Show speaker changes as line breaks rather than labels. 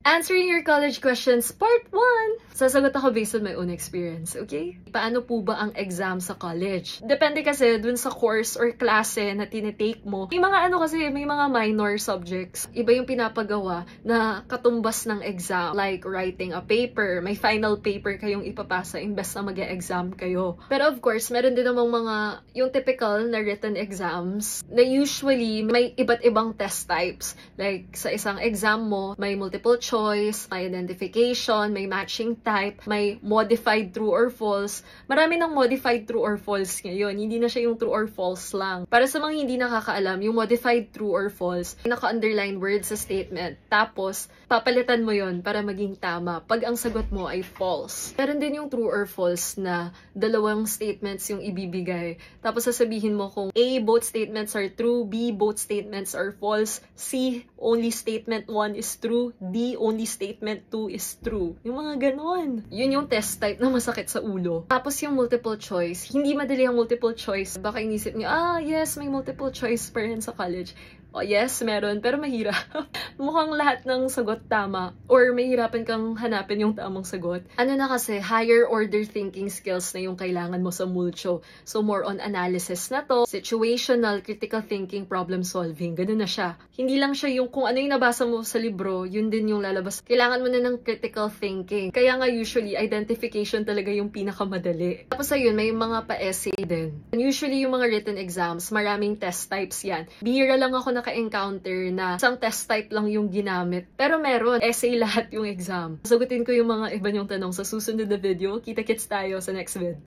Answering your college questions, part 1! Sasagot ako based on my own experience, okay? Paano po ba ang exam sa college? Depende kasi dun sa course or klase na tinitake mo. May mga minor subjects. Iba yung pinapagawa na katumbas ng exam. Like writing a paper. May final paper kayong ipapasa imbes na mag-e-exam kayo. Pero of course, meron din namang yung typical na written exams na usually may iba't ibang test types. Like sa isang exam mo, may multiple choice, may identification, may matching type, may modified true or false. Marami ng modified true or false ngayon. Hindi na siya yung true or false lang. Para sa mga hindi nakakaalam, yung modified true or false, naka-underline word sa statement. Tapos, papalitan mo yon para maging tama pag ang sagot mo ay false. Meron din yung true or false na dalawang statements yung ibibigay. Tapos sasabihin mo kung A, both statements are true, B, both statements are false, C, only statement 1 is true, D, only statement 2 is true. Yung mga ganon. Yun yung test type na masakit sa ulo. Tapos yung multiple choice, hindi madali ang multiple choice. Baka inisip niyo, yes, may multiple choice pa rin sa college. Oh, yes, meron, pero mahirap. Mukhang lahat ng sagot tama or mahirapan kang hanapin yung tamang sagot. Ano na kasi, higher order thinking skills na yung kailangan mo sa mulcho. So, more on analysis na to, situational, critical thinking, problem solving. Ganun na siya. Hindi lang siya yung kung ano yung nabasa mo sa libro, yun din yung lalabas. Kailangan mo na ng critical thinking. Kaya nga usually, identification talaga yung pinakamadali. Tapos ayun, may mga pa-essay din. And usually, yung mga written exams, maraming test types yan. Bihira lang ako naka-encounter na isang test type lang yung ginamit. Pero meron, essay lahat yung exam. Sagutin ko yung mga iba niyong tanong sa susunod na video. Kita-kits tayo sa next vid.